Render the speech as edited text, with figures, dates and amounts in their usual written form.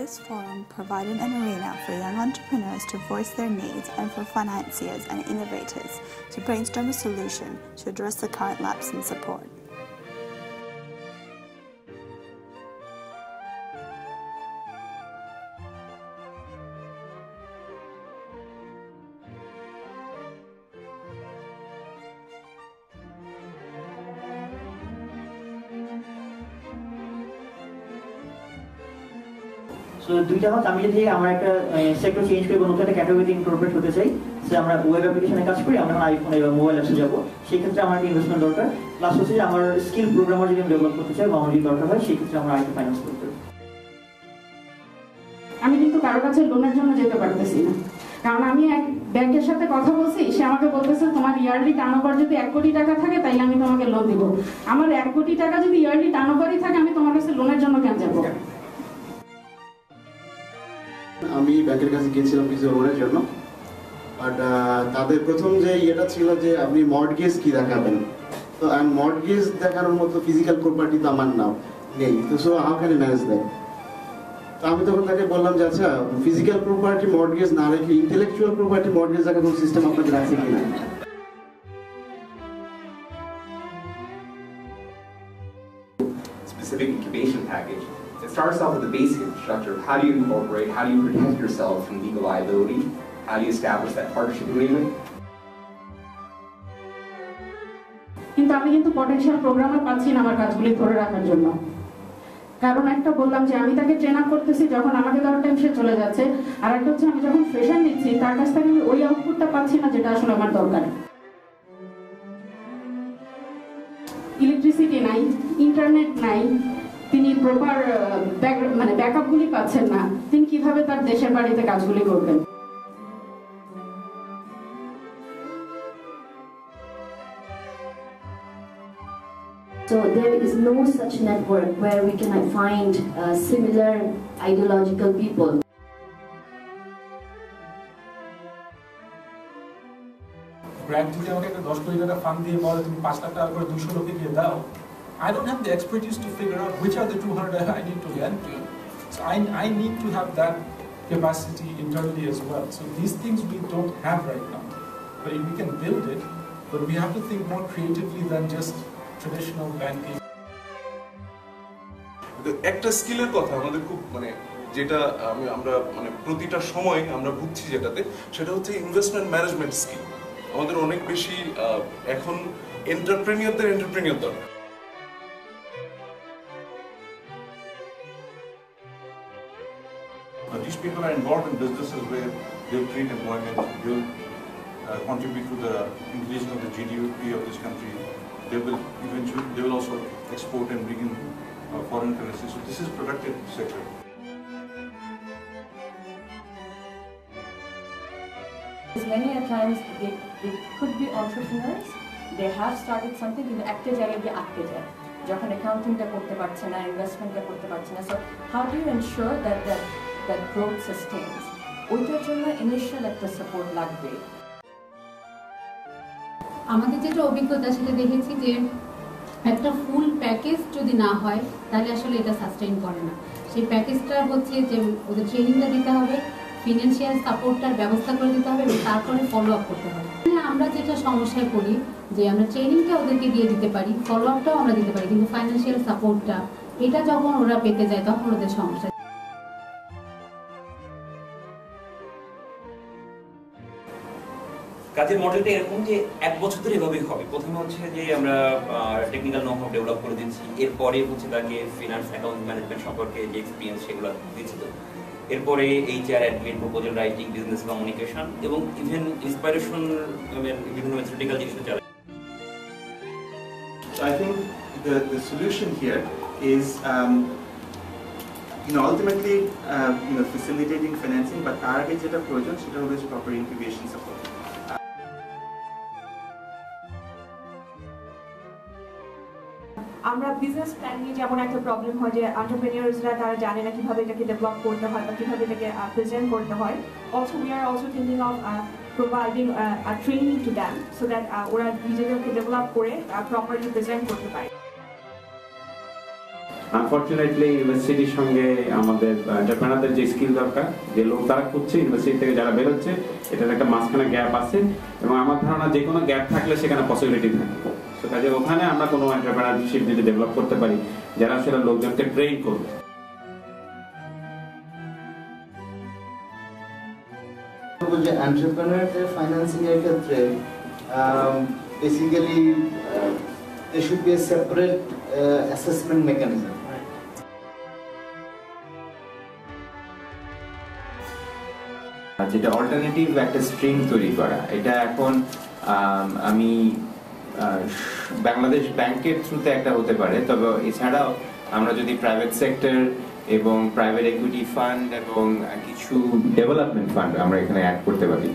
This forum provided an arena for young entrepreneurs to voice their needs and for financiers and innovators to brainstorm a solution to address the current lapse in support. So দুইটা হচ্ছে আমি যদি আমার একটা sector change করে নতুন একটা ক্যাটাগরিতে ইনকর্পোরেট হতে চাই, সে আমরা ওয়েব অ্যাপ্লিকেশনে কাজ করি, আমরা আইফোন বা মোবাইল অ্যাপসে যাব, সেই ক্ষেত্রে আমার একটা ইনভেস্টমেন্ট দরকার। প্লাস হচ্ছে যে আমার স্কিল প্রোগ্রামার যদি আমি ডেভেলপ করতে চাই বা আমার যদি দরকার হয়, সেই ক্ষেত্রে আমরা আইটি ফাইন্যান্স করতে পারি। আমি কিন্তু কারো কাছে লোনের জন্য যেতে পারতেছি না, কারণ আমি এক ব্যাংকের সাথে কথা বলছি, সে আমাকে বলতেছে তোমার ইয়ারলি টার্নওভার যদি 1 কোটি টাকা থাকে তাইলে আমি তোমাকে লোন দিব। আমার 1 কোটি টাকা যদি ইয়ারলি টার্নওভারই থাকে, আমি তোমার কাছে লোনের জন্য কেন যাবো? আমি ব্যাংকের কাছে গিয়েছিলাম কিছু লোনের জন্য, বাট তাদের প্রথম যে ইয়েটা ছিল যে আপনি মর্টগেজ কি দেখাবেন, তো মর্টগেজ দেখানোর মতো ফিজিক্যাল প্রপার্টি তো আমার নাম নেই, তো so how can I manage that? তো আমি তখন তাকে বললাম যে আচ্ছা ফিজিক্যাল প্রপার্টি মর্টগেজ না রেখে ইন্টেলেকচুয়াল প্রপার্টি মর্টগেজ দেখানোর সিস্টেম আপনাদের আছে কিনা। Specific incubation package. It starts off with the basic infrastructure of how do you incorporate, how do you protect yourself from legal liability, how do you establish that partnership agreement. কিন্তু আমি potential programmer পাচ্ছি না আমার কাজগুলি ধরে রাখার জন্য, কারণ একটা বললাম যে আমি তাকে ট্রেন আপ করতেছি, যখন আমাকে দেওয়ার টাইম সে চলে যাচ্ছে, আর একটা হচ্ছে আমি যখন ফ্রেশার নিচ্ছি তার কাছ থেকে আমি ওই আউটপুটটা পাচ্ছি না যেটা আসলে আমার দরকার। ইলেকট্রিসিটি নাই, ইন্টারনেট নাই, তিনি প্রপার ব্যাকআপগুলি পাচ্ছেন না, তিনি কিভাবে তার দেশের বাড়িতে কাজগুলি করবেন? So there is no such network where we can find similar ideological people. Brand যদি আমাকে একটা 10 কোটি টাকা ফান্ড দিয়ে বলে তুমি 5 লাখ টাকা করে 200 লোকে দিয়ে দাও, I don't have the expertise to figure out which are the 200 I need to lend to. So I need to have that capacity internally as well. So these things we don't have right now. But if we can build it, but we have to think more creatively than just traditional banking. একটা স্কিলের কথা আমাদের খুব যেটা আমরা প্রতিটা সময় আমরা বুঝছি যেটাতে, সেটা হচ্ছে ইনভেস্টমেন্ট ম্যানেজমেন্ট স্কিল। আমাদের অনেক বেশি এখন এন্টারপ্রেনিয়র দরকার। These people are involved in businesses where they'll create employment, they'll contribute to the increasing of the GDP of this country. They will also export and bring in foreign currency. So this is a productive sector. Many a times they could be entrepreneurs. They have started something in the active area of যখন অ্যাকাউন্টিংটা করতে পারছে না, ইনভেস্টমেন্টটা করতে পারছে না, so how do you ensure that growth sustains? ওইটার জন্য initial একটা সাপোর্ট লাগবে। আমাদের যেটা অভিজ্ঞতা সেটা দেখেছি যে একটা ফুল প্যাকেজ যদি না হয় তাহলে আসলে এটা সাস্টেইন করে না। সেই প্যাকেজটা হচ্ছে যে ওদের ট্রেনিংটা দিতে হবে, ফিনান্সিয়াল সাপোর্টটার ব্যবস্থা করে দিতে হবে এবং তারপরে ফলো আপ করতে হবে। আমরা যেটা সমস্যায় পড়ি যে আমরা ট্রেনিংটা ওদেরকে দিয়ে দিতে পারি, ফলো আপটাও আমরা দিতে পারি, কিন্তু ফাইন্যান্সিয়াল সাপোর্টটা এটা যখন ওরা পেতে যায় তখন ওদের সমস্যা। কাজের মডেলটা এরকম যে 1 বছর ধরে এভাবেই হবে। প্রথমে হচ্ছে যে আমরা টেকনিক্যাল নো হাউ ডেভেলপ করে দিচ্ছি, এরপরে হচ্ছে তাকে ফিনান্স অ্যাকাউন্ট ম্যানেজমেন্ট সম্পর্কে যে এক্সপিরিয়েন্স সেগুলো দিচ্ছি, এরপরে HR, admin, proposal writing, business communication এবং ইভেন ইন্সপাইরেশন বিভিন্ন মেথডিক্যাল জিনিসও চালায়। I think the solution here is ultimately facilitating financing, but তার আগে যেটা প্রয়োজন সেটা হলো proper incubation support. আমরা বিজনেস প্ল্যান নিয়ে যেমন একটা প্রবলেম হয় যে এন্টারপ্রেনিয়র্সরা তারা জানে না কিভাবে এটাকে ডেভেলপ করতে হয় বা কিভাবে এটাকে প্রেজেন্ট করতে হয়। Also we are also thinking of providing a training to them so that ওরা নিজেদেরকে ডেভেলপ করে প্রপারলি প্রেজেন্ট করতে পারে। আনফরচুনেটলি ইউনিভার্সিটির সঙ্গে আমাদের এন্টারপ্রেনারদের যে স্কিল দরকার, যে লোক তারা খুঁজছে, ইউনিভার্সিটি থেকে যারা বেরোচ্ছে, এটার একটা মাঝখানে গ্যাপ আছে এবং আমার ধারণা যে কোনো গ্যাপ থাকলে সেখানে পসিবিলিটি থাকে। তো কাজে ওখানে আমরা কোনো এন্টারপ্রেনারশিপ যদি ডেভেলপ করতে পারি যারা সেটা লোকজনকে ট্রেন করবে। যে এন্টারপ্রেনারদের ফাইন্যান্সিং এর ক্ষেত্রে basically there should be a separate assessment mechanism. যেটা অল্টারনেটিভ একটা স্ট্রিম তৈরি করা, এটা এখন আমি বাংলাদেশ ব্যাংকের থ্রুতে একটা হতে পারে, তবে এছাড়াও আমরা যদি প্রাইভেট সেক্টর এবং প্রাইভেট ইকুইটি ফান্ড এবং কিছু ডেভেলপমেন্ট ফান্ড আমরা এখানে অ্যাড করতে পারি।